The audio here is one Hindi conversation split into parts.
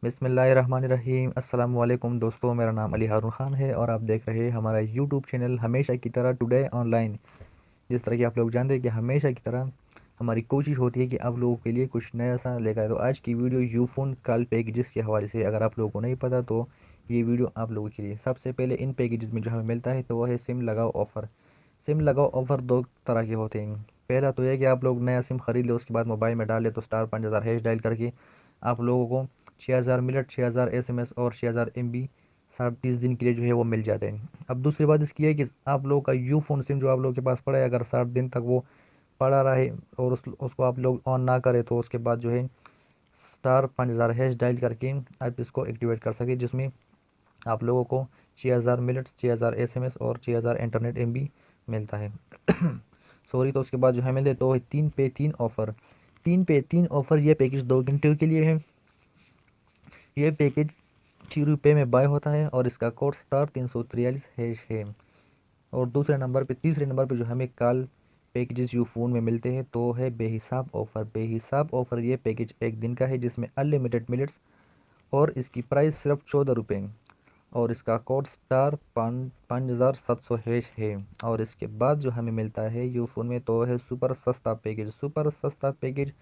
बिस्मिल्लाहिर्रहमानिर्रहीम। अस्सलाम वालेकुम दोस्तों, मेरा नाम अली हारून ख़ान है और आप देख रहे हैं हमारा यूट्यूब चैनल हमेशा की तरह टुडे ऑनलाइन। जिस तरह कि आप लोग जानते हैं कि हमेशा की तरह हमारी कोशिश होती है कि आप लोगों के लिए कुछ नया सा लेकर आए। तो आज की वीडियो यूफोन कॉल पैकेजेस के हवाले से, अगर आप लोगों को नहीं पता तो ये वीडियो आप लोगों के लिए। सबसे पहले इन पैकेजेस में जो हमें मिलता है तो वो है सिम लगाओ ऑफ़र। सिम लगाओ ऑफ़र दो तरह के होते हैं। पहला तो यह कि आप लोग नया सिम ख़रीद लो, उसके बाद मोबाइल में डाल ले तो स्टार 5000 हैश डायल करके आप लोगों को 6000 मिनट, 6000 एसएमएस और 6000 एमबी 30 दिन के लिए जो है वो मिल जाते हैं। अब दूसरी बात इसकी है कि आप लोगों का यू फोन सिम जो आप लोगों के पास पड़ा है, अगर 60 दिन तक वो पड़ा रहे और उसको आप लोग ऑन ना करें तो उसके बाद जो है स्टार 5000 हैश डायल करके आप इसको एक्टिवेट कर सके, जिसमें आप लोगों को 6000 मिनट, 6000 एसएमएस और 6000 इंटरनेट एमबी मिलता है। सॉरी। तो उसके बाद जो है मिलते तो 3 पे 3 ऑफ़र। 3 पे 3 ऑफ़र ये पैकेज 2 घंटे के लिए है। ये पैकेज ₹6 में बाय होता है और इसका कोड स्टार 343 हैश है। और तीसरे नंबर पे जो हमें कॉल पैकेजेस यू फ़ोन में मिलते हैं तो है बेहिसाब ऑफ़र। बेहिसाब ऑफ़र ये पैकेज एक दिन का है जिसमें अनलिमिटेड मिनट्स और इसकी प्राइस सिर्फ ₹14 और इसका कोड स्टार 5700 हैश है। और इसके बाद जो हमें मिलता है यू फ़ोन में तो है सुपर सस्ता पैकेज। सुपर सस्ता पैकेज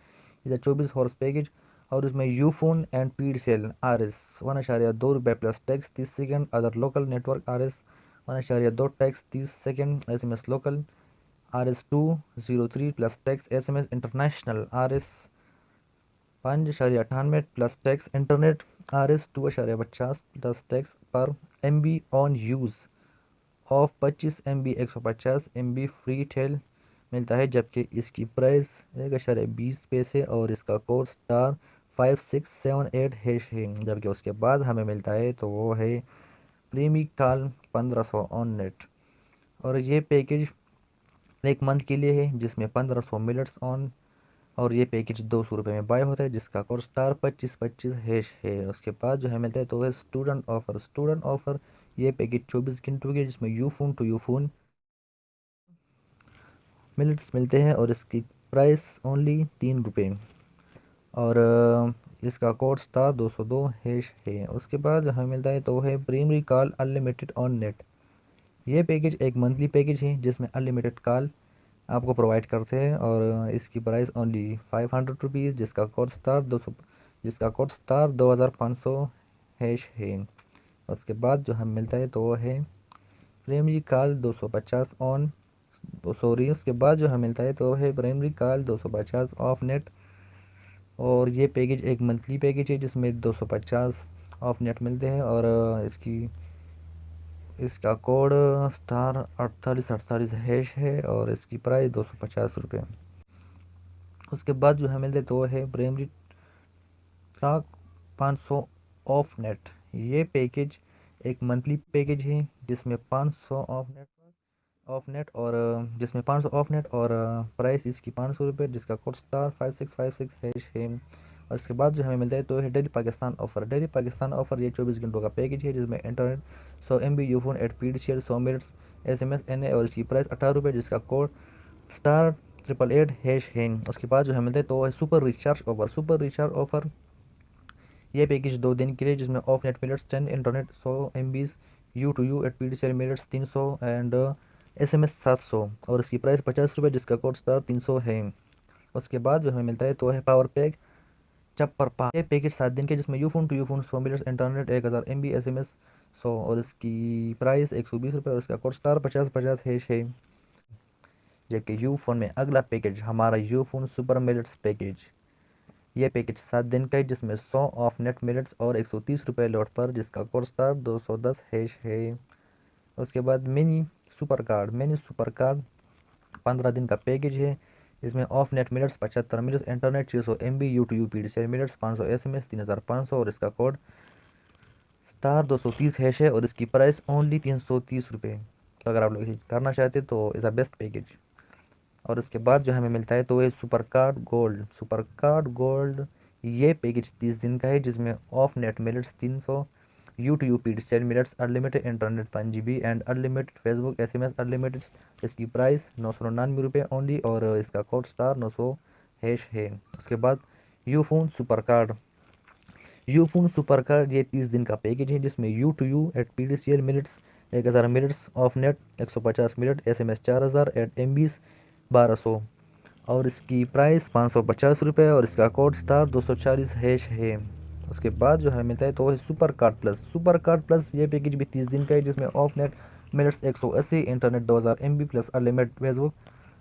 इधर 24 हॉर्स पैकेज और इसमें यू फोन एंड पीड सेल R S ₹1.2 plus tax 30 second, other local network R S 1.2 tax 30 second, S M S local RS203 plus tax, S M S international RS 5.98 plus tax, internet RS 2.50 plus tax पर MB on use of 25 MB 150 MB free टेल मिलता है, जबकि इसकी प्राइस 1.20 पैसे और इसका कोड स्टार 5678 हैश है। जबकि उसके बाद हमें मिलता है तो वो है प्रीमी कॉल 1500 ऑन नेट। और ये पैकेज एक मंथ के लिए है जिसमें 1500 मिनट्स ऑन और ये पैकेज ₹200 में बाय होता है जिसका कोड स्टार 2525 हैश है। उसके बाद जो है मिलता है तो है स्टूडेंट ऑफर। स्टूडेंट ऑफर ये पैकेज 24 घंटों के जिसमें Ufone to Ufone minutes मिलते हैं और इसकी प्राइस ओनली ₹3 और इसका कोड स्टार 202 हैश है। उसके बाद हमें मिलता है तो है primary call unlimited on net. ये पैकेज एक मंथली पैकेज है जिसमें अनलिमिटेड कॉल आपको प्रोवाइड करते हैं और इसकी प्राइस ओनली ₹500 जिसका कोड स्टार 2500 हैश है। उसके बाद जो हमें मिलता है तो वो है प्राइमरी कॉल 250 ऑन सॉरी उसके बाद जो हमें मिलता है तो है प्राइमरी कॉल 250 ऑफ नेट और ये पैकेज एक मंथली पैकेज है जिसमें 250 ऑफ नेट मिलते हैं और इसका कोड स्टार 4848 हैश है और इसकी प्राइस ₹250। उसके बाद जो हमें मिलते तो वो है प्राइमरी टॉक 500 ऑफ नेट। ये पैकेज एक मंथली पैकेज है जिसमें 500 ऑफ नेट और जिसमें 500 ऑफ नेट और प्राइस इसकी ₹500 जिसका कोड स्टार 5656 हैश है। और इसके बाद जो हमें मिलता है तो है daily Pakistan offer. Daily Pakistan offer ये 24 घंटों का पैकेज है जिसमें इंटरनेट 100 MB यूफोन एट पीड शेयर 100 मिनट्स SMS NA और इसकी प्राइस ₹18 जिसका कोड स्टार 888 हैश है। उसके बाद जो हमें मिलता है तो है super recharge offer. Super recharge offer ये पैकेज 2 दिन के लिए जिसमें off net minutes 10, internet 100 MB U to U at P D minutes 300 and SMS 700 और इसकी प्राइस ₹50 जिसका कोड स्टार 300 है। उसके बाद जो हमें मिलता है तो है पावर पैक चप्पर पा ये पैकेज 7 दिन के जिसमें you phone 100 minutes internet 1000 MB SMS 100 और इसकी प्राइस ₹120 और इसका कोड स्टार 5050 हैश है। जबकि यू फोन में अगला पैकेज हमारा you phone super minutes package. यह पैकेज 7 दिन का है जिसमें 100 ऑफ नेट मिनट्स और ₹130 लौट पर जिसका कोड स्टार 210 हैश है। उसके बाद मिनी सुपर कार्ड 15 दिन का पैकेज है। इसमें off net minutes 75 minutes, internet 600 MB U to U P D minutes 500 SMS 3500 और इसका कोड स्टार 230 हैश है और इसकी प्राइस ओनली ₹330। तो अगर आप लोग इसे करना चाहते तो इज़ अ बेस्ट पैकेज। और उसके बाद जो हमें मिलता है तो ये सुपर कार्ड गोल्ड। ये पैकेज 30 दिन का है जिसमें off net minutes 300 U to U P minutes, unlimited internet 5 GB and unlimited Facebook SMS unlimited. इसकी प्राइस ₹999 ओनली और इसका कोड स्टार 900 हैश है। उसके बाद Ufone super card Ufone super card ये 30 दिन का पैकेज है जिसमें U to U at PDCL minutes 1000 minutes off net, 150 minute, SMS 4000 eight MBs 1200 और इसकी प्राइस 550 रुपये और इसका कोड *240# है। उसके बाद जो हमें मिलता है तो है super card plus. Super card plus ये पैकेज भी 30 दिन का है जिसमें off net minutes 180, internet 2000 MB plus unlimited Facebook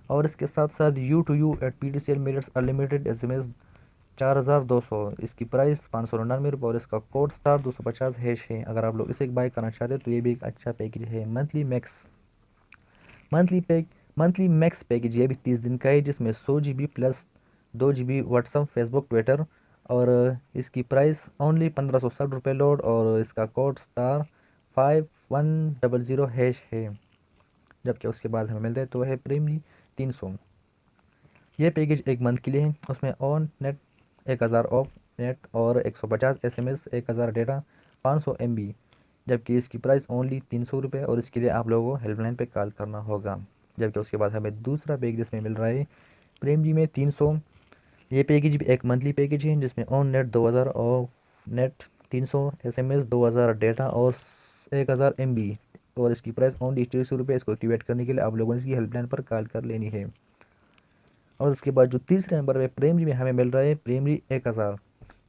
और इसके साथ साथ U to U at PDCL minutes unlimited SMS 4200। इसकी प्राइस 599 रुपये और इसका कोड *250# है। अगर आप लोग इसे बाय करना चाहते हैं तो ये भी एक अच्छा पैकेज है। मंथली मैक्स पैकेज ये भी 30 दिन का है जिसमें 100 GB plus 2 GB WhatsApp, Facebook, Twitter और इसकी प्राइस ओनली 1560 रुपये लोड और इसका कोड *5100# है। जबकि उसके बाद हमें मिलता है तो है प्रीमियम 300। ये पैकेज एक मंथ के लिए है। उसमें ऑन नेट 1000 ऑफ नेट और 150 SMS, 1000 डेटा, 500 MB। जबकि इसकी प्राइस ओनली 300 रुपये और इसके लिए आप लोगों को हेल्पलाइन पे कॉल करना होगा। जबकि उसके बाद हमें दूसरा पैकेज इसमें मिल रहा है प्रेम जी में 300। ये पैकेज भी एक मंथली पैकेज है जिसमें on net 2000 of net, 300 SMS, 2000 data और 1000 MB और इसकी प्राइस ओनली 600 रुपये। इसको एक्टिवेट करने के लिए आप लोगों ने इसकी हेल्पलाइन पर कॉल कर लेनी है। और उसके बाद जो तीसरे नंबर पे प्रेमरी में हमें मिल रहा है प्रेमरी 1000।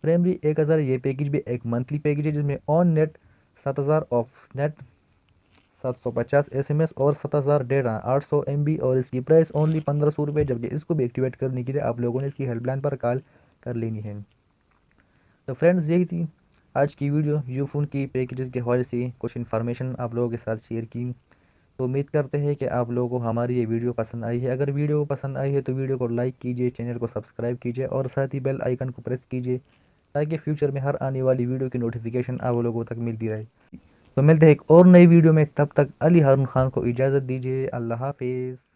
प्रेमरी 1000 ये पैकेज भी एक मंथली पैकेज है जिसमें on net 7000 of net, 750 SMS और 7000 डेटा, 800 MB और इसकी प्राइस ओनली 1500 रुपये। जबकि इसको भी एक्टिवेट करने के लिए आप लोगों ने इसकी हेल्पलाइन पर कॉल कर लेनी है। तो फ्रेंड्स यही थी आज की वीडियो। यूफोन की पैकेजेस के हवाले से कुछ इन्फॉर्मेशन आप लोगों के साथ शेयर की। तो उम्मीद करते हैं कि आप लोगों को हमारी ये वीडियो पसंद आई है। अगर वीडियो पसंद आई है तो वीडियो को लाइक कीजिए, चैनल को सब्सक्राइब कीजिए और साथ ही बेल आइकन को प्रेस कीजिए ताकि फ्यूचर में हर आने वाली वीडियो की नोटिफिकेशन आप लोगों तक मिलती रहे। तो मिलते हैं एक और नई वीडियो में, तब तक अली हारून खान को इजाज़त दीजिए। अल्लाह हाफिज़।